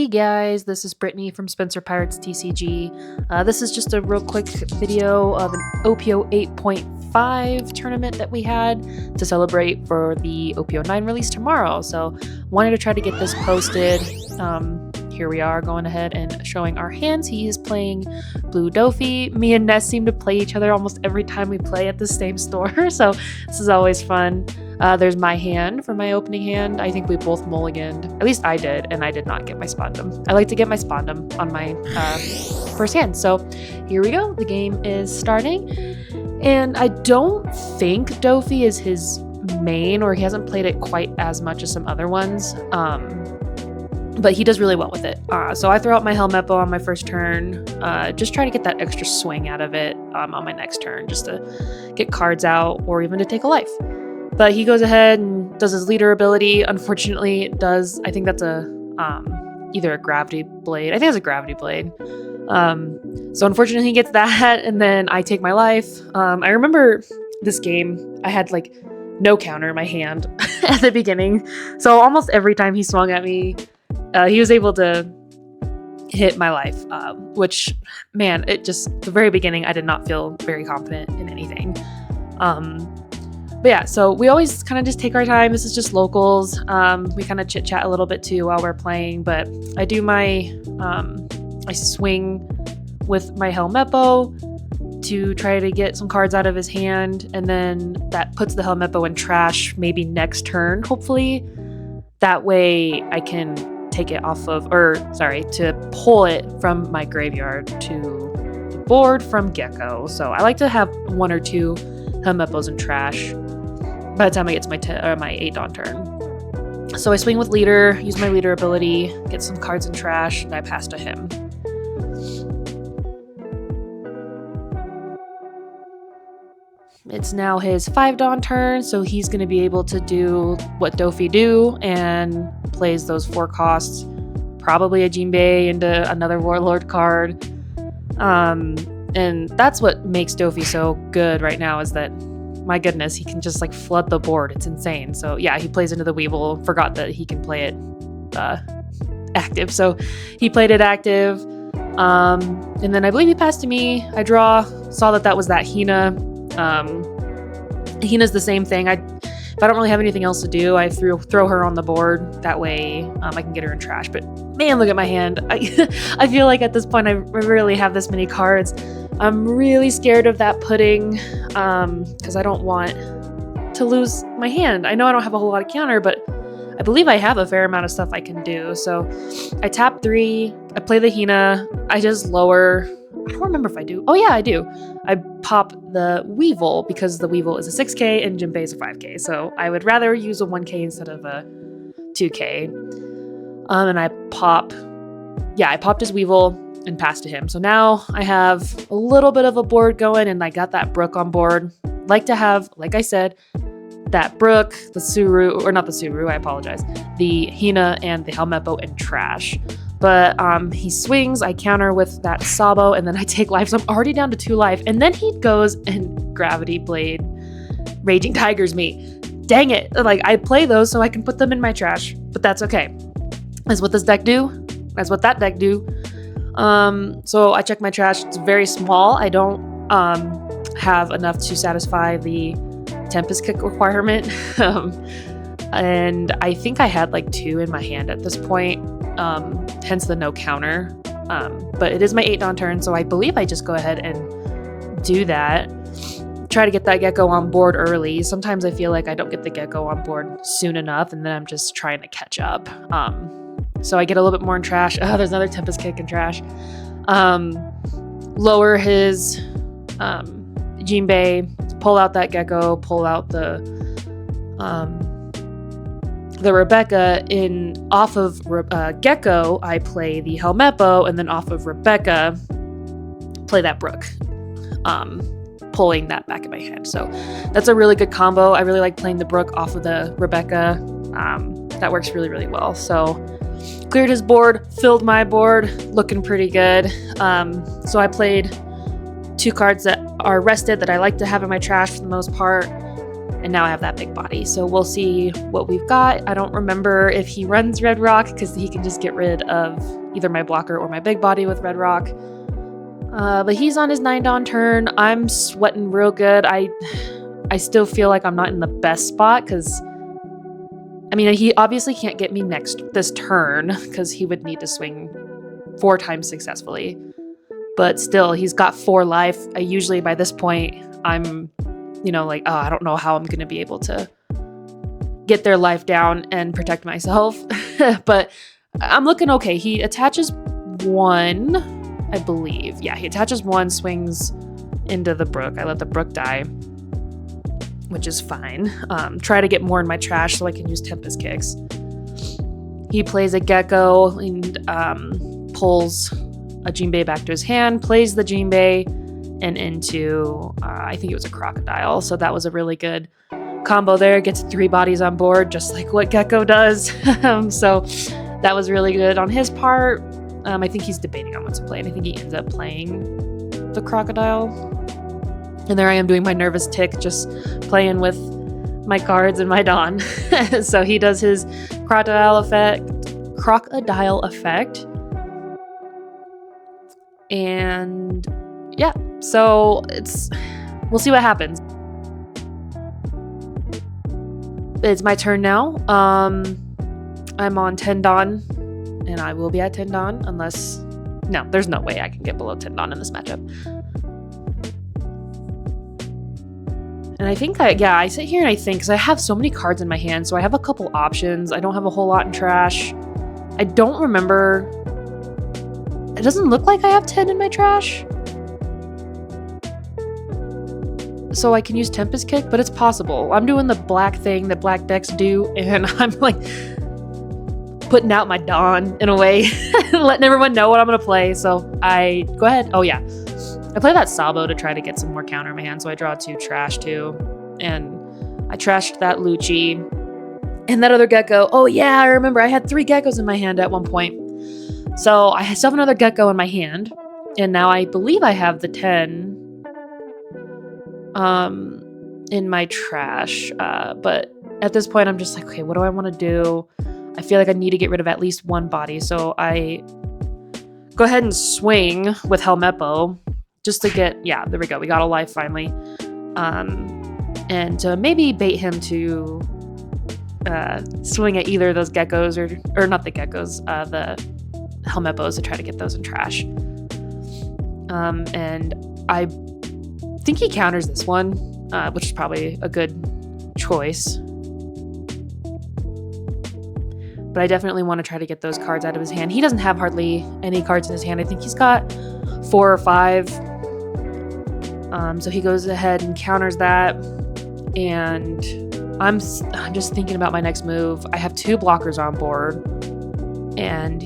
Hey guys, this is Brittney from Spencer Pirates TCG. This is just a real quick video of an OP08.5 tournament that we had to celebrate for the OP09 release tomorrow. So wanted to try to get this posted. Here we are going ahead and showing our hands. He is playing Blue Dofi. Me and Ness seem to play each other almost every time we play at the same store, so this is always fun. There's my hand for my opening hand. I think we both mulliganed. At least I did, and I did not get my Spondum. I like to get my Spondum on my first hand. So here we go. The game is starting. And I don't think Dofi is his main, or he hasn't played it quite as much as some other ones. But he does really well with it. So I throw out my Helmepo on my first turn, just try to get that extra swing out of it on my next turn, just to get cards out or even to take a life. But he goes ahead and does his leader ability. Unfortunately, it does, I think that's either a gravity blade. I think it's a gravity blade. So unfortunately he gets that, and then I take my life. I remember this game, I had like no counter in my hand at the beginning. So almost every time he swung at me, he was able to hit my life, which, man, the very beginning, I did not feel very confident in anything. But yeah, so we always kind of just take our time. This is just locals. We kind of chit chat a little bit too while we're playing, but I do I swing with my Helmepo to try to get some cards out of his hand, and then that puts the Helmepo in trash maybe next turn, hopefully. That way I can take it off of, to pull it from my graveyard to the board from Gecko. So I like to have one or two Helmepos in trash by the time I get to my 8 dawn turn. So I swing with leader, use my leader ability, get some cards in trash, and I pass to him. It's now his 5 dawn turn, so he's going to be able to do what Dofi do and plays those 4 costs, probably a Jinbei into another Warlord card. And that's what makes Dofi so good right now, is that, my goodness, he can just like flood the board. It's insane. So yeah, he plays into the Weevil. Forgot that he can play it active. So he played it active. And then I believe he passed to me. I saw that was that Hina. Hina's the same thing. If I don't really have anything else to do, I throw her on the board. That way I can get her in trash. But man, look at my hand. I feel like at this point I rarely have this many cards. I'm really scared of that pudding because I don't want to lose my hand. I know I don't have a whole lot of counter, but I believe I have a fair amount of stuff I can do. So I tap 3, I play the Hina, I just lower. I don't remember if I do. Oh yeah, I do. I pop the Weevil because the Weevil is a 6k and Jinbei is a 5k. So I would rather use a 1k instead of a 2k. And I popped his Weevil and pass to him. So now I have a little bit of a board going, and I got that Brook on board. Like to have, like I said, that Brook, the Suru, or not the Suru, I apologize, the Hina and the Helmepo in trash. But he swings, I counter with that Sabo, and then I take life. So I'm already down to 2 life. And then he goes and Gravity Blade Raging Tigers me. Dang it. Like, I play those so I can put them in my trash, but that's okay. That's what this deck do. That's what that deck do. So I check my trash. It's very small. I don't have enough to satisfy the Tempest Kick requirement. And I think I had like 2 in my hand at this point. Hence the no counter. But it is my 8 dawn turn, so I believe I just go ahead and do that. Try to get that Gecko on board early. Sometimes I feel like I don't get the Gecko on board soon enough, and then I'm just trying to catch up. So I get a little bit more in trash. Oh, there's another Tempest Kick in trash. Lower his Jinbei, pull out that Gecko, pull out the Rebecca. Off of Gecko, I play the Helmepo, and then off of Rebecca, play that Brook, pulling that back in my hand. So that's a really good combo. I really like playing the Brook off of the Rebecca. That works really, really well. So cleared his board, filled my board, looking pretty good. So I played 2 cards that are rested that I like to have in my trash for the most part. And now I have that big body. So we'll see what we've got. I don't remember if he runs Red Rock because he can just get rid of either my blocker or my big body with Red Rock. But he's on his 9 Dawn turn. I'm sweating real good. I still feel like I'm not in the best spot because, I mean, he obviously can't get me this turn because he would need to swing 4 times successfully. But still, he's got 4 life. I usually, by this point, I'm, like, oh, I don't know how I'm going to be able to get their life down and protect myself. But I'm looking okay. He attaches 1, I believe. Yeah, he attaches 1, swings into the brook. I let the brook die, which is fine. Try to get more in my trash so I can use Tempest Kicks. He plays a Gecko and pulls a Jinbei back to his hand, plays the Jinbei and into, I think it was a Crocodile. So that was a really good combo there. Gets 3 bodies on board, just like what Gecko does. So that was really good on his part. I think he's debating on what to play, and I think he ends up playing the Crocodile. And there I am doing my nervous tick, just playing with my cards and my Dawn. So he does his Crocodile effect. And yeah, so we'll see what happens. It's my turn now. I'm on 10 Dawn, and I will be at 10 Dawn unless, no, there's no way I can get below 10 Dawn in this matchup. And I think I sit here and I think, because I have so many cards in my hand, so I have a couple options. I don't have a whole lot in trash. I don't remember. It doesn't look like I have 10 in my trash. So I can use Tempest Kick, but it's possible. I'm doing the black thing that black decks do, and I'm like putting out my Dawn in a way, letting everyone know what I'm going to play. So I go ahead. Oh yeah. I play that Sabo to try to get some more counter in my hand, so I draw 2 trash too. And I trashed that Lucci. And that other Gecko, oh yeah, I remember I had 3 Geckos in my hand at one point. So I still have another Gecko in my hand. And now I believe I have the 10 in my trash. But at this point, I'm just like, okay, what do I want to do? I feel like I need to get rid of at least 1 body. So I go ahead and swing with Helmeppo. Just to get, yeah, there we go. We got a life finally. And maybe bait him to swing at either of those Geckos, or not the Geckos, the Helmeppos, to try to get those in trash. And I think he counters this one, which is probably a good choice. But I definitely want to try to get those cards out of his hand. He doesn't have hardly any cards in his hand. I think he's got 4 or 5. So he goes ahead and counters that, and I'm just thinking about my next move. I have 2 blockers on board, and I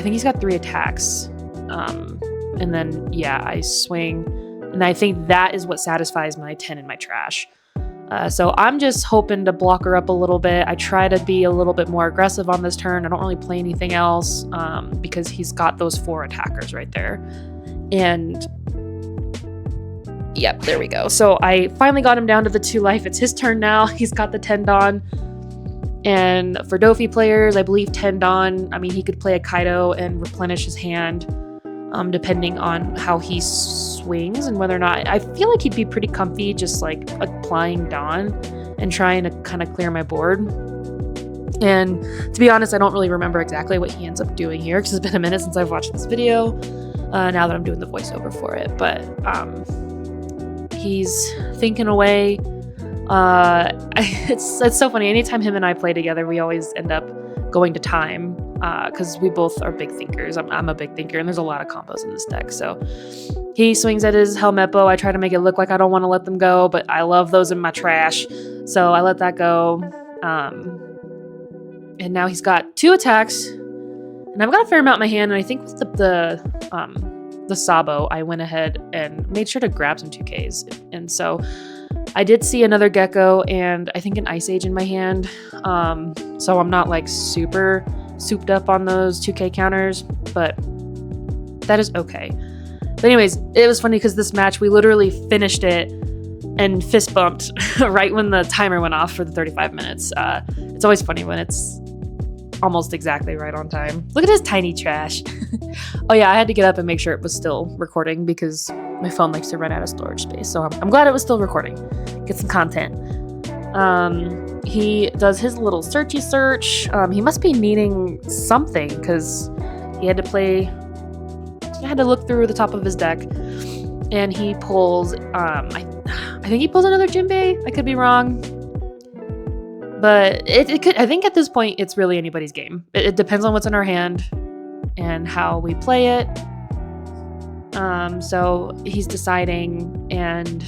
think he's got 3 attacks. And then, yeah, I swing, and I think that is what satisfies my 10 in my trash. So I'm just hoping to block her up a little bit. I try to be a little bit more aggressive on this turn. I don't really play anything else because he's got those 4 attackers right there. And yep, there we go. So I finally got him down to the 2 life. It's his turn now. He's got the 10 Dawn. And for Dofi players, I believe 10 Dawn, I mean, he could play a Kaido and replenish his hand depending on how he swings and whether or not. I feel like he'd be pretty comfy just like applying Dawn and trying to kind of clear my board. And to be honest, I don't really remember exactly what he ends up doing here because it's been a minute since I've watched this video now that I'm doing the voiceover for it. But he's thinking away. It's so funny. Anytime him and I play together, we always end up going to time because we both are big thinkers. I'm a big thinker, and there's a lot of combos in this deck. So he swings at his Helmeppo. I try to make it look like I don't want to let them go, but I love those in my trash. So I let that go. And now he's got 2 attacks, and I've got a fair amount in my hand. And I think with the Sabo, I went ahead and made sure to grab some 2Ks. And so I did see another Gecko and I think an Ice Age in my hand. So I'm not like super souped up on those 2K counters, but that is okay. But anyways, it was funny because this match, we literally finished it and fist bumped right when the timer went off for the 35 minutes. It's always funny when it's almost exactly right on time. Look at his tiny trash. Oh yeah, I had to get up and make sure it was still recording because my phone likes to run out of storage space. So I'm glad it was still recording. Get some content. He does his little searchy search. He must be needing something because he had to look through the top of his deck, and he pulls, I think he pulls another Jinbei. I could be wrong. But it could, I think at this point, it's really anybody's game. It depends on what's in our hand and how we play it. So he's deciding, and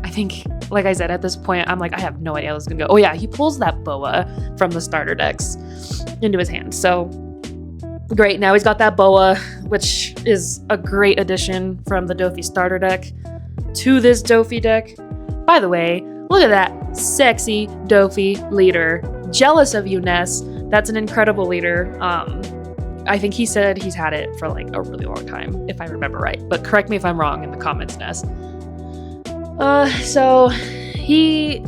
I think, like I said, at this point, I'm like, I have no idea how this is gonna go. Oh yeah, he pulls that Boa from the starter decks into his hand. So great, now he's got that Boa, which is a great addition from the Dofi starter deck to this Dofi deck. By the way, look at that sexy Dofi leader. Jealous of you, Ness. That's an incredible leader. I think he said he's had it for like a really long time, if I remember right. But correct me if I'm wrong in the comments, Ness. So he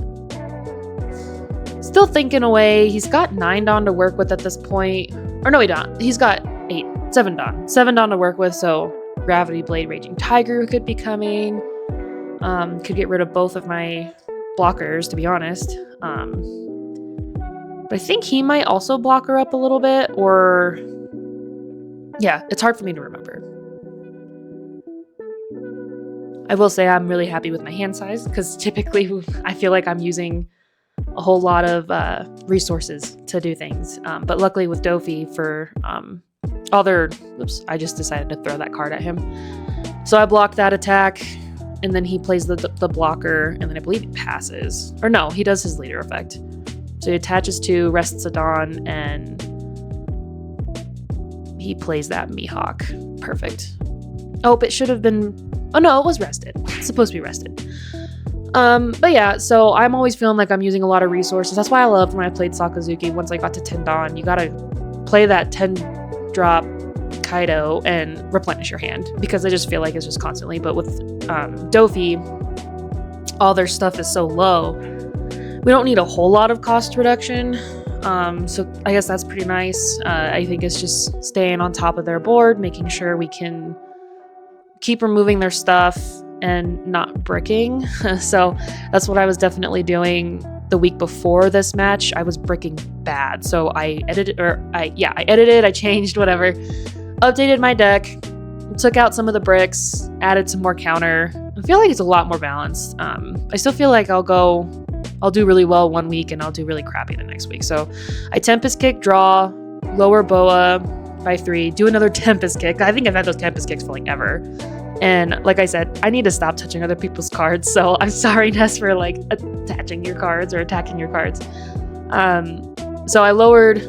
still thinking away. He's got 9 Dawn to work with at this point. Or no, he don't. He's got 7 Dawn. 7 Dawn to work with, so Gravity Blade Raging Tiger could be coming. Could get rid of both of my blockers, to be honest. But I think he might also block her up a little bit, or... yeah, it's hard for me to remember. I will say I'm really happy with my hand size, because typically I feel like I'm using a whole lot of resources to do things. But luckily with Dofi for oops, I just decided to throw that card at him. So I blocked that attack, and then he plays the blocker, and then I believe he passes. Or no, he does his leader effect. So he attaches to, rests a Dawn, and he plays that Mihawk. Perfect. Oh, it should have been... oh no, it was rested. It's supposed to be rested. But yeah, so I'm always feeling like I'm using a lot of resources. That's why I loved when I played Sakazuki. Once I got to 10 Dawn, you gotta play that 10 drop Kaido and replenish your hand, because I just feel like it's just constantly. But with Dofi, all their stuff is so low, we don't need a whole lot of cost reduction. So I guess that's pretty nice. I think it's just staying on top of their board, making sure we can keep removing their stuff and not bricking. So that's what I was definitely doing the week before this match. I was bricking bad. So I edited, I changed, whatever, updated my deck, took out some of the bricks, added some more counter. I feel like it's a lot more balanced. I still feel like I'll do really well one week and I'll do really crappy the next week. So I Tempest Kick, draw, lower Boa by 3, do another Tempest Kick. I think I've had those Tempest Kicks for like ever. And like I said, I need to stop touching other people's cards. So I'm sorry, Ness, for like attaching your cards or attacking your cards. So I lowered,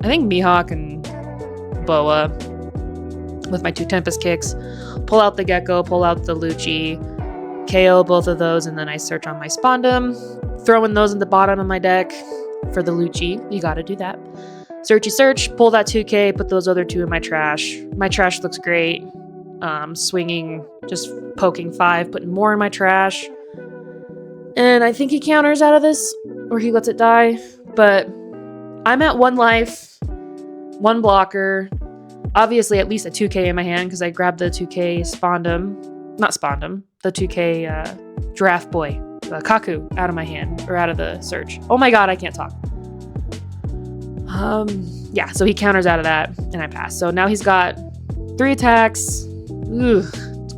I think, Mihawk and Boa with my 2 Tempest Kicks. Pull out the Gecko, pull out the Lucci, KO both of those, and then I search on my Spondum, throwing those in the bottom of my deck for the Lucci. You gotta do that. Searchy search, pull that 2K, put those other 2 in my trash. My trash looks great. Swinging, just poking 5, putting more in my trash. And I think he counters out of this, or he lets it die. But I'm at 1 life, 1 blocker. Obviously, at least a 2K in my hand, because I grabbed the 2K the 2K Giraffe Boy, Kaku, out of my hand, or out of the search. Oh my god, I can't talk. Yeah, so he counters out of that, and I pass. So now he's got 3 attacks. Ugh,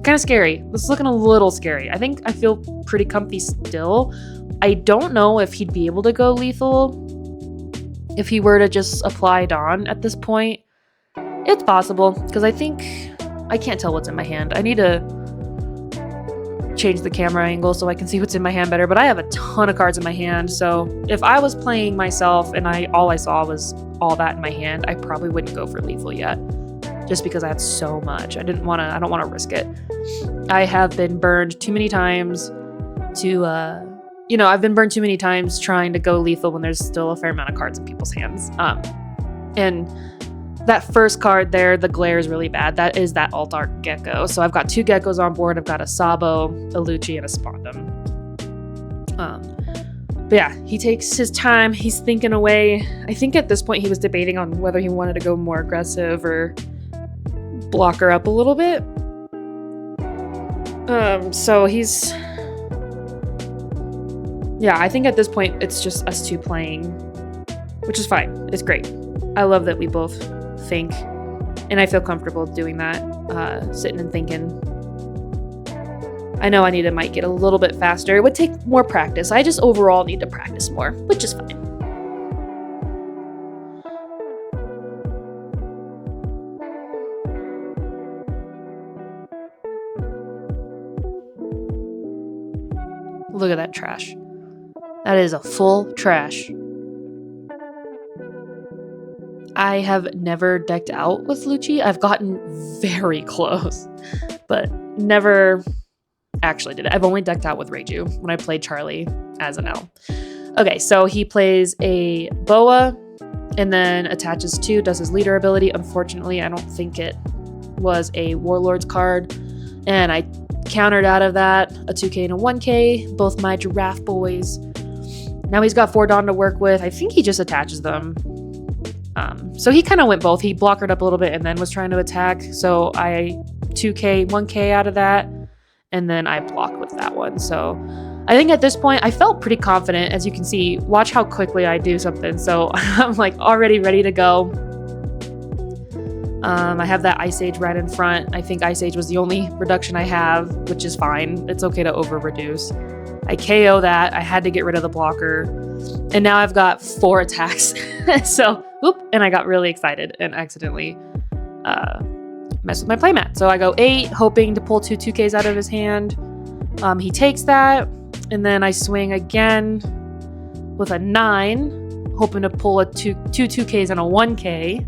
kind of scary. It's looking a little scary. I think I feel pretty comfy still. I don't know if he'd be able to go lethal if he were to just apply Dawn at this point. It's possible, because I think I can't tell what's in my hand. I need to change the camera angle so I can see what's in my hand better, but I have a ton of cards in my hand, so if I was playing myself and all I saw was all that in my hand, I probably wouldn't go for lethal yet, just because I had so much. I don't want to risk it. I have been burned too many times to, I've been burned too many times trying to go lethal when there's still a fair amount of cards in people's hands. And that first card there, the glare is really bad. That is that Alt-Art Gecko. So I've got 2 Geckos on board. I've got a Sabo, a Lucci, and a Spondum. But yeah, he takes his time. He's thinking away. I think at this point he was debating on whether he wanted to go more aggressive or block her up a little bit. So he's... Yeah, I think at this point it's just us two playing, which is fine. It's great. I love that we both think, and I feel comfortable doing that, sitting and thinking. I know I might get a little bit faster. It would take more practice. I just overall need to practice more, which is fine. Look at that trash. That is a full trash. I have never decked out with Lucci. I've gotten very close, but never actually did it. I've only decked out with Reiju when I played Charlie as an L. Okay, so he plays a Boa and then attaches 2, does his leader ability. Unfortunately, I don't think it was a Warlord's card, and I countered out of that a 2k and a 1k, both my giraffe boys. Now he's got 4 Dawn to work with. I think he just attaches them. So he kind of went both. He blockered up a little bit and then was trying to attack. So I 2k, 1k out of that, and then I blocked with that one. So I think at this point I felt pretty confident. As you can see, watch how quickly I do something. So I'm like already ready to go. I have that Ice Age right in front. I think Ice Age was the only reduction I have, which is fine. It's okay to over reduce. I KO that. I had to get rid of the blocker. And now I've got 4 attacks. So, whoop, and I got really excited and accidentally messed with my playmat. So I go 8, hoping to pull 2 2Ks out of his hand. He takes that, and then I swing again with a 9, hoping to pull a 2 2Ks and a 1K.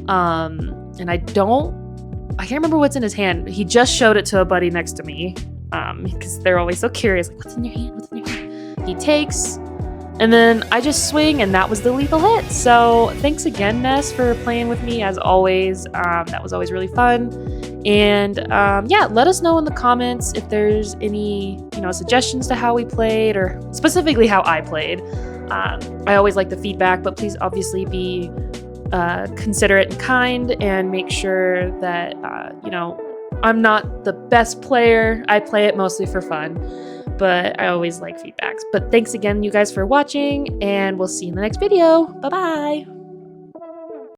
And I can't remember what's in his hand. He just showed it to a buddy next to me, because they're always so curious, like, what's in your hand? What's in your hand? He takes, and then I just swing, and that was the lethal hit. So thanks again, Ness, for playing with me as always. That was always really fun. And yeah, let us know in the comments if there's any, suggestions to how we played, or specifically how I played. I always like the feedback, but please obviously be considerate and kind, and make sure that, I'm not the best player. I play it mostly for fun, but I always like feedbacks. But thanks again, you guys, for watching, and we'll see you in the next video. Bye-bye.